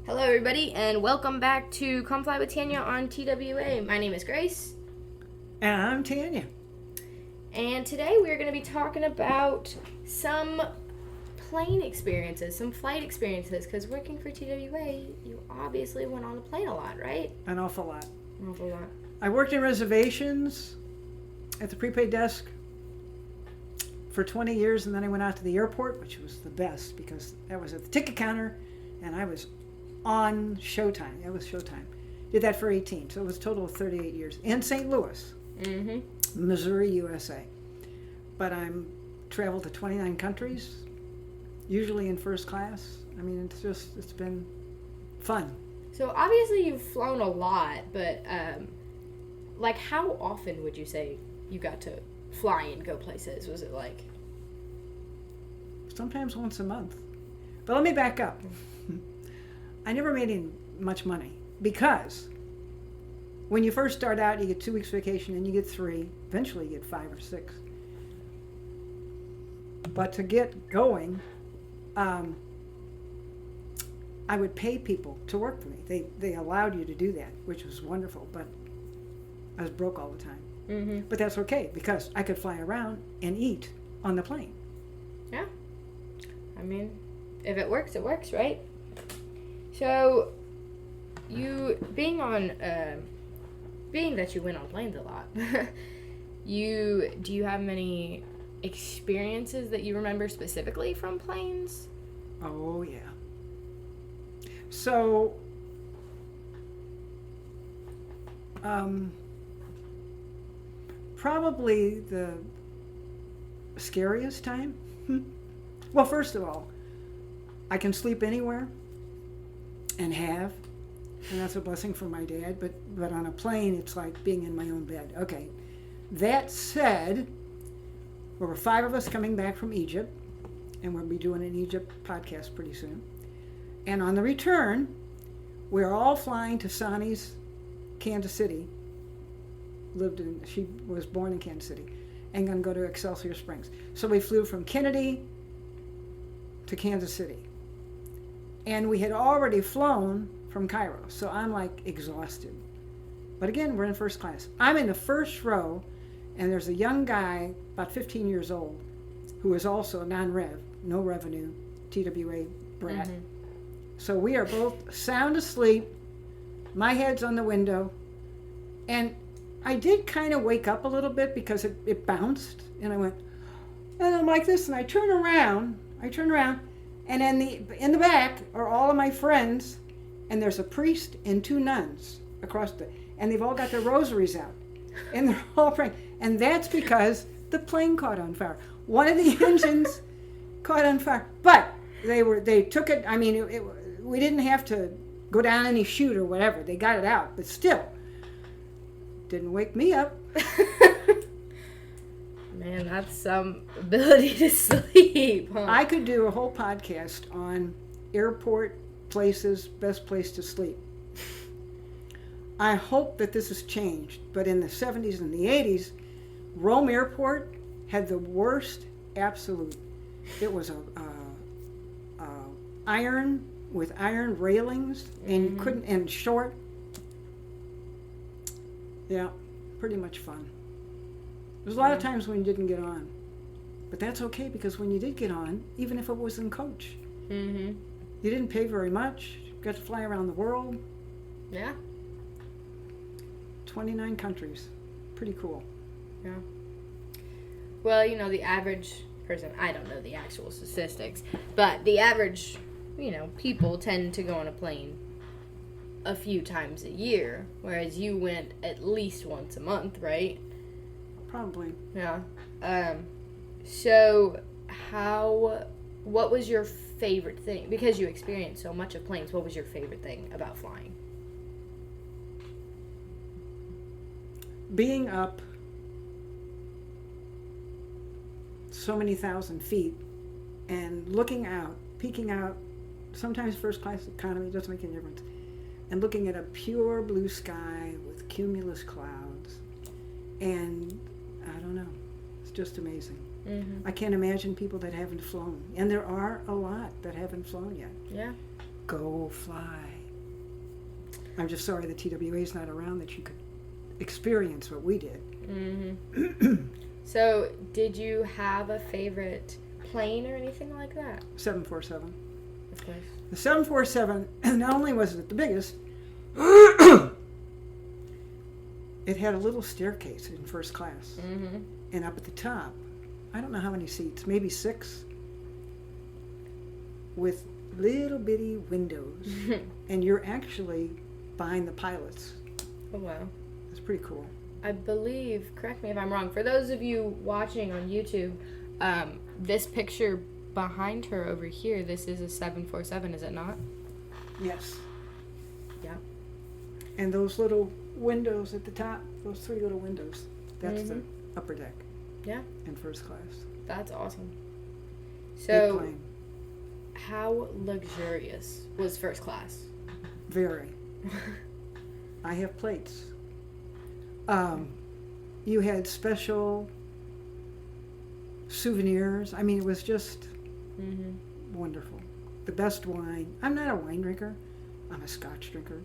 Hello, everybody, and welcome back to Come Fly with Tanya on TWA. My name is Grace. And I'm Tanya. And today we're going to be talking about some plane experiences, some flight experiences, because working for TWA, you obviously went on a plane a lot, right? An awful lot. An awful lot. I worked in reservations at the prepaid desk for 20 years, and then I went out to the airport, which was the best because that was at the ticket counter, and I was on showtime. That was showtime. Did that for 18, so it was a total of 38 years. In St. Louis, Missouri, USA. But I'm traveled to 29 countries, usually in first class. I mean, it's been fun. So obviously you've flown a lot, but like how often would you say you got to fly and go places? Was it like? Sometimes once a month. But let me back up. I never made any much money because when you first start out, you get 2 weeks vacation and you get 3. Eventually you get 5 or 6. But to get going, I would pay people to work for me. They allowed you to do that, which was wonderful, but I was broke all the time. Mm-hmm. But that's okay because I could fly around and eat on the plane. Yeah. I mean, if it works, right? So, being that you went on planes a lot, do you have many experiences that you remember specifically from planes? Oh, yeah. So, probably the scariest time. Well, first of all, I can sleep anywhere and that's a blessing from my dad, but on a plane, it's like being in my own bed. Okay. That said, there were 5 of us coming back from Egypt, and we'll be doing an Egypt podcast pretty soon. And on the return, we're all flying to Sonny's Kansas City. She was born in Kansas City, and going to go to Excelsior Springs. So we flew from Kennedy to Kansas City. And we had already flown from Cairo, so I'm like exhausted. But again, we're in first class. I'm in the first row, and there's a young guy, about 15 years old, who is also non-rev, no revenue, TWA brat. Mm-hmm. So we are both sound asleep. My head's on the window. And I did kind of wake up a little bit because it bounced. And I went, and I'm like this, and I turn around, and in the back are all of my friends, and there's a priest and 2 nuns and they've all got their rosaries out, and they're all praying. And that's because the plane caught on fire. One of the engines caught on fire, but they took it. I mean, we didn't have to go down any chute or whatever. They got it out, but still, didn't wake me up. Man, that's some ability to sleep, huh? I could do a whole podcast on airport places, best place to sleep. I hope that this has changed, but in the 70s and the 80s, Rome Airport had the worst absolute. It was a iron with iron railings, and you couldn't, and short. Yeah, pretty much fun. There's a lot of times when you didn't get on, but that's okay because when you did get on, even if it was in coach, you didn't pay very much. You got to fly around the world. Yeah. 29 countries. Pretty cool. Yeah. Well, the average person, I don't know the actual statistics, but the average, people tend to go on a plane a few times a year, whereas you went at least once a month, right? Probably. Yeah. So what was your favorite thing? Because you experienced so much of planes, what was your favorite thing about flying? Being up so many thousand feet and looking out, peeking out, sometimes first class economy, doesn't make any difference, and looking at a pure blue sky with cumulus clouds, and I don't know, it's just amazing. I can't imagine people that haven't flown, and there are a lot that haven't flown yet. Yeah. go fly. I'm just sorry the TWA is not around that you could experience what we did. Mm-hmm. So, did you have a favorite plane or anything like that? 747. Of course. The 747, not only was it the biggest, it had a little staircase in first class. Mm-hmm. And up at the top, I don't know how many seats, maybe 6, with little bitty windows. And you're actually behind the pilots. Oh, wow. It's pretty cool. I believe, correct me if I'm wrong, for those of you watching on YouTube, this picture behind her over here, this is a 747, is it not? Yes. Yeah. And those little windows at the top, those 3 little windows, that's Mm-hmm. the upper deck. Yeah. In first class. That's awesome. Big So, plane. how luxurious was first class? Very. I have plates. You had special souvenirs. I mean, it was just Mm-hmm. wonderful. The best wine. I'm not a wine drinker. I'm a Scotch drinker.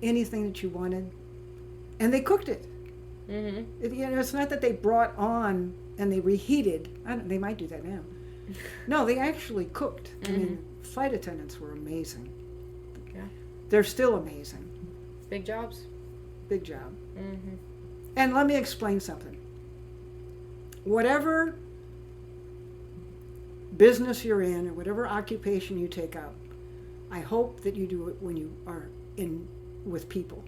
Anything that you wanted. And they cooked it. Mm-hmm. It's not that they brought on and they reheated. They might do that now. No, they actually cooked. I mean, flight attendants were amazing. Yeah. They're still amazing. Big jobs. Big job. Mm-hmm. And let me explain something. Whatever business you're in or whatever occupation you take up, I hope that you do it when you are in with people,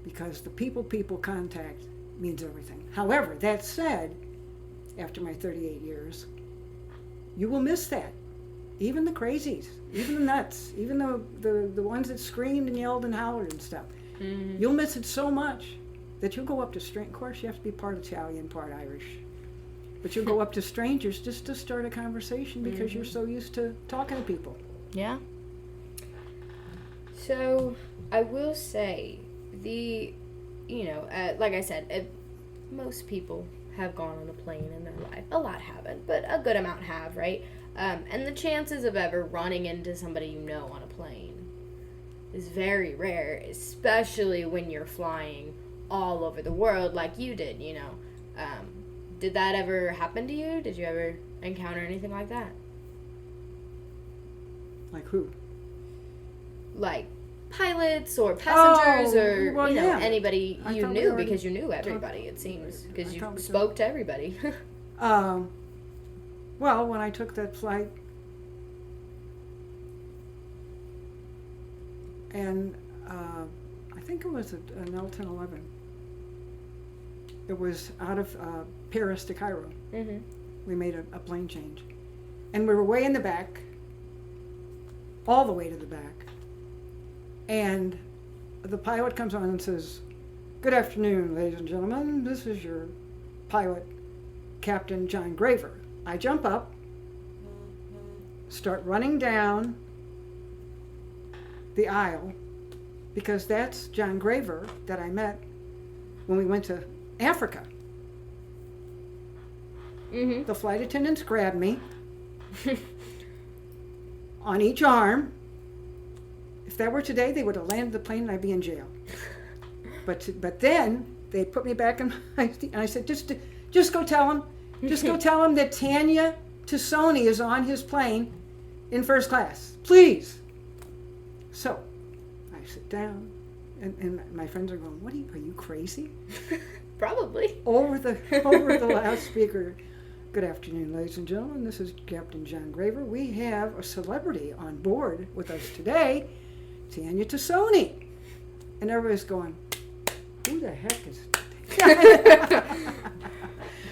because the people contact means everything. However, that said, after my 38 years, you will miss that. Even the crazies, even the nuts, even the ones that screamed and yelled and hollered and stuff. Mm-hmm. You'll miss it so much that you'll go up to of course, you have to be part Italian, part Irish. But you'll go up to strangers just to start a conversation because you're so used to talking to people. Yeah. So, I will say, like I said, most people have gone on a plane in their life. A lot haven't, but a good amount have, right? And the chances of ever running into somebody you know on a plane is very rare, especially when you're flying all over the world like you did, Did that ever happen to you? Did you ever encounter anything like that? Like who? Like pilots or passengers yeah. anybody I you thought we knew, already because you knew everybody, it seems, because I you thought we spoke to everybody. Well, when I took that flight, and I think it was an L-1011. It was out of Paris to Cairo. Mm-hmm. We made a plane change. And we were way in the back, all the way to the back. And the pilot comes on and says, "Good afternoon, ladies and gentlemen. This is your pilot, Captain John Graver." I jump up, start running down the aisle, because that's John Graver that I met when we went to Africa. Mm-hmm. The flight attendants grabbed me on each arm. If that were today, they would have landed the plane and I'd be in jail. But then they put me back in my seat, and I said, just go tell him. Just go tell him that Tanya Sony is on his plane in first class. Please. So I sit down, and my friends are going, are you crazy? Probably. Over the loudspeaker. "Good afternoon, ladies and gentlemen. This is Captain John Graver. We have a celebrity on board with us today, Tanya Sony." And everybody's going, "Who the heck is..."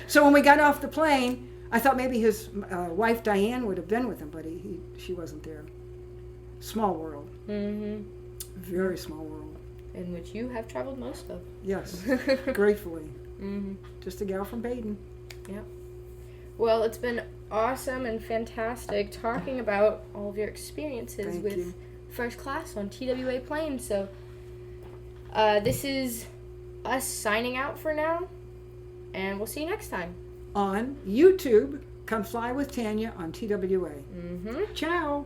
So when we got off the plane, I thought maybe his wife Diane would have been with him, but she wasn't there. Small world. Mm-hmm. Very small world. In which you have traveled most of. Yes, gratefully. Mm-hmm. Just a gal from Baden. Yep. Well, it's been awesome and fantastic talking about all of your experiences Thank with you. first class on TWA planes. So, this is us signing out for now, and we'll see you next time. On YouTube, come fly with Tanya on TWA. Mm-hmm. Ciao.